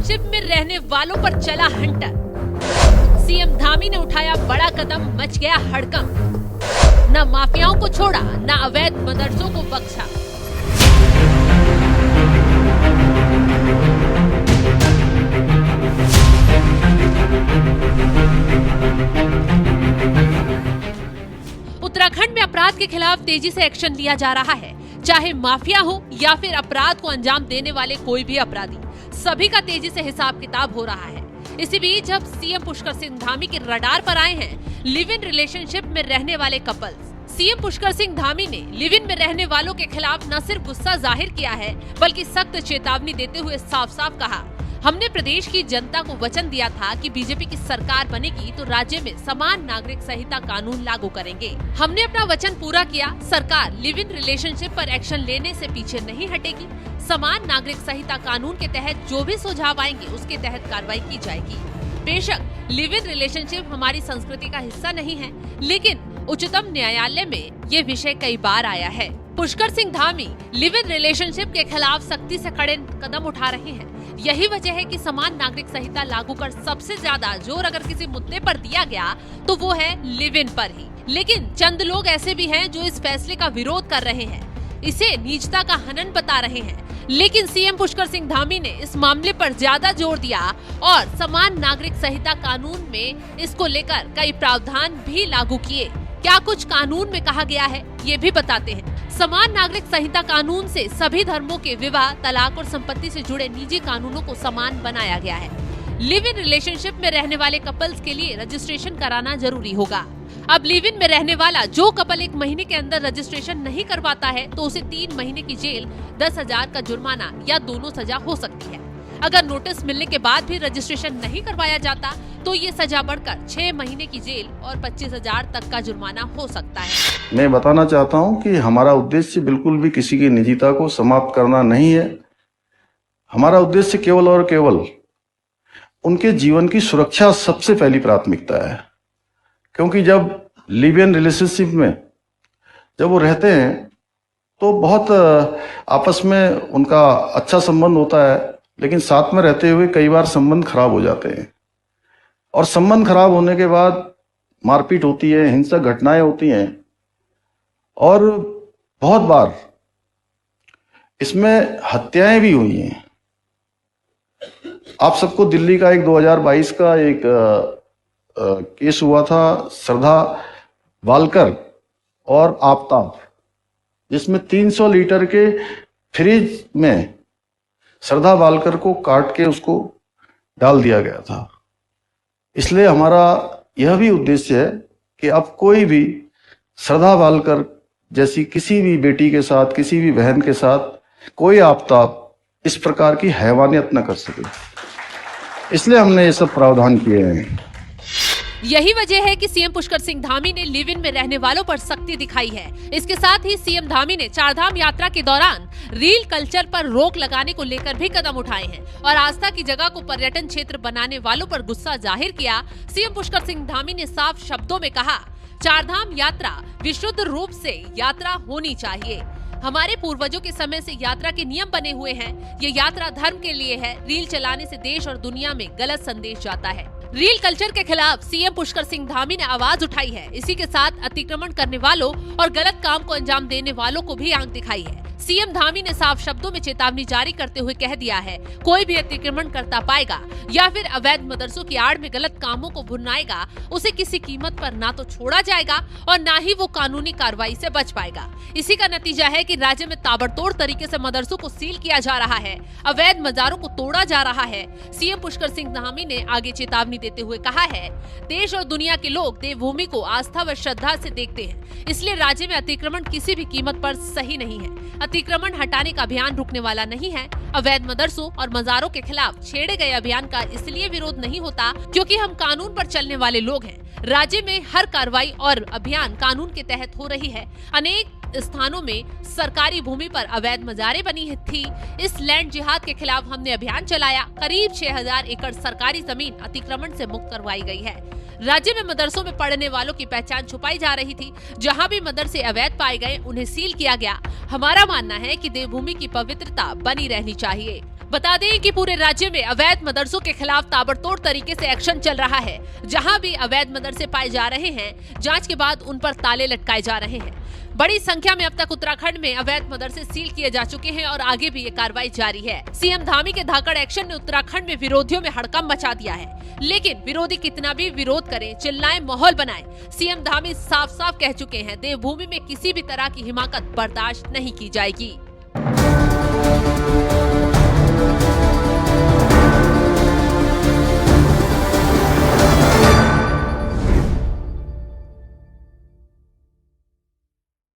Relationship में रहने वालों पर चला हंटर। सीएम धामी ने उठाया बड़ा कदम, मच गया हड़कंप। न माफियाओं को छोड़ा, न अवैध मदरसों को बख्शा। उत्तराखंड में अपराध के खिलाफ तेजी से एक्शन लिया जा रहा है। चाहे माफिया हो या फिर अपराध को अंजाम देने वाले कोई भी अपराधी, सभी का तेजी से हिसाब किताब हो रहा है। इसी बीच जब सीएम पुष्कर सिंह धामी के रडार पर आए हैं लिव इन रिलेशनशिप में रहने वाले कपल्स। सीएम पुष्कर सिंह धामी ने लिव इन में रहने वालों के खिलाफ न सिर्फ गुस्सा जाहिर किया है, बल्कि सख्त चेतावनी देते हुए साफ साफ कहा, हमने प्रदेश की जनता को वचन दिया था कि बीजेपी की सरकार बनेगी तो राज्य में समान नागरिक संहिता कानून लागू करेंगे। हमने अपना वचन पूरा किया। सरकार लिव इन रिलेशनशिप पर एक्शन लेने से पीछे नहीं हटेगी। समान नागरिक संहिता कानून के तहत जो भी सुझाव आएंगे उसके तहत कार्रवाई की जाएगी। बेशक लिव इन रिलेशनशिप हमारी संस्कृति का हिस्सा नहीं है, लेकिन उच्चतम न्यायालय में ये विषय कई बार आया है। Pushkar Singh Dhami live in relationship के खिलाफ सख्ती से कड़े कदम उठा रहे हैं। यही वजह है कि समान नागरिक संहिता लागू कर सबसे ज्यादा जोर अगर किसी मुद्दे पर दिया गया तो वो है लिव इन पर ही। लेकिन चंद लोग ऐसे भी हैं जो इस फैसले का विरोध कर रहे हैं, इसे नीचता का हनन बता रहे हैं। लेकिन सीएम पुष्कर सिंह धामी ने इस मामले पर ज्यादा जोर दिया और समान नागरिक संहिता कानून में इसको लेकर कई प्रावधान भी लागू किए। क्या कुछ कानून में कहा गया है, ये भी बताते हैं। समान नागरिक संहिता कानून से सभी धर्मों के विवाह, तलाक और संपत्ति से जुड़े निजी कानूनों को समान बनाया गया है। लिव इन रिलेशनशिप में रहने वाले कपल्स के लिए रजिस्ट्रेशन कराना जरूरी होगा। अब लिव इन में रहने वाला जो कपल 1 महीने के अंदर रजिस्ट्रेशन नहीं करवाता है तो उसे 3 महीने की जेल, 10,000 का जुर्माना या दोनों सजा हो सकती है। अगर नोटिस मिलने के बाद भी रजिस्ट्रेशन नहीं करवाया जाता तो ये सजा बढ़कर 6 महीने की जेल और 25,000 तक का जुर्माना हो सकता है। मैं बताना चाहता हूं कि हमारा उद्देश्य बिल्कुल भी किसी की निजता को समाप्त करना नहीं है। हमारा उद्देश्य केवल और केवल उनके जीवन की सुरक्षा सबसे पहली प्राथमिकता है। क्योंकि जब लिव इन रिलेशनशिप में जब वो रहते हैं तो बहुत आपस में उनका अच्छा संबंध होता है, लेकिन साथ में रहते हुए कई बार संबंध खराब हो जाते हैं और संबंध खराब होने के बाद मारपीट होती है, हिंसक घटनाएं होती हैं और बहुत बार इसमें हत्याएं भी हुई हैं। आप सबको दिल्ली का एक 2022 का एक केस हुआ था, श्रद्धा वालकर और आफ्ताब, जिसमें 300 लीटर के फ्रिज में श्रद्धा वालकर को काट के उसको डाल दिया गया था। इसलिए हमारा यह भी उद्देश्य है कि अब कोई भी श्रद्धा वालकर जैसी किसी भी बेटी के साथ, किसी भी बहन के साथ कोई आफ्ताब इस प्रकार की हैवानियत न कर सके, इसलिए हमने ये सब प्रावधान किए हैं। यही वजह है कि सीएम पुष्कर सिंह धामी ने लिव इन में रहने वालों पर सख्ती दिखाई है। इसके साथ ही सीएम धामी ने चारधाम यात्रा के दौरान रील कल्चर पर रोक लगाने को लेकर भी कदम उठाए हैं और आस्था की जगह को पर्यटन क्षेत्र बनाने वालों पर गुस्सा जाहिर किया। सीएम पुष्कर सिंह धामी ने साफ शब्दों में कहा, चारधाम यात्रा विशुद्ध रूप से यात्रा होनी चाहिए। हमारे पूर्वजों के समय से यात्रा के नियम बने हुए हैं। ये यात्रा धर्म के लिए है। रील चलाने से देश और दुनिया में गलत संदेश जाता है। रील कल्चर के खिलाफ सीएम पुष्कर सिंह धामी ने आवाज उठाई है। इसी के साथ अतिक्रमण करने वालों और गलत काम को अंजाम देने वालों को भी आंख दिखाई है। सीएम धामी ने साफ शब्दों में चेतावनी जारी करते हुए कह दिया है, कोई भी अतिक्रमण करता पाएगा या फिर अवैध मदरसों की आड़ में गलत कामों को भुनाएगा, उसे किसी कीमत पर ना तो छोड़ा जाएगा और ना ही वो कानूनी कार्रवाई से बच पाएगा। इसी का नतीजा है कि राज्य में ताबड़तोड़ तरीके से मदरसों को सील किया जा रहा है, अवैध मजारों को तोड़ा जा रहा है। सीएम पुष्कर सिंह धामी ने आगे चेतावनी देते हुए कहा है, देश और दुनिया के लोग देवभूमि को आस्था व श्रद्धा से देखते हैं, इसलिए राज्य में अतिक्रमण किसी भी कीमत पर सही नहीं है। अतिक्रमण हटाने का अभियान रुकने वाला नहीं है। अवैध मदरसों और मजारों के खिलाफ छेड़े गए अभियान का इसलिए विरोध नहीं होता क्योंकि हम कानून पर चलने वाले लोग हैं। राज्य में हर कार्रवाई और अभियान कानून के तहत हो रही है। अनेक स्थानों में सरकारी भूमि पर अवैध मजारें बनी थी। इस लैंड जिहाद के खिलाफ हमने अभियान चलाया। करीब 6000 एकड़ सरकारी जमीन अतिक्रमण से मुक्त करवाई गई है। राज्य में मदरसों में पढ़ने वालों की पहचान छुपाई जा रही थी। जहां भी मदरसे अवैध पाए गए उन्हें सील किया गया। हमारा मानना है कि देवभूमि की पवित्रता बनी रहनी चाहिए। बता दें कि पूरे राज्य में अवैध मदरसों के खिलाफ ताबड़तोड़ तरीके से एक्शन चल रहा है। जहां भी अवैध मदरसे पाए जा रहे हैं, जांच के बाद उन पर ताले लटकाए जा रहे हैं। बड़ी संख्या में अब तक उत्तराखंड में अवैध मदरसे सील किए जा चुके हैं और आगे भी ये कार्रवाई जारी है। सीएम धामी के धाकड़ एक्शन ने उत्तराखंड में विरोधियों में हड़कंप मचा दिया है। लेकिन विरोधी कितना भी विरोध करें, चिल्लाएं, माहौल बनाएं, सीएम धामी साफ साफ कह चुके हैं, देवभूमि में किसी भी तरह की हिमाकत बर्दाश्त नहीं की जाएगी।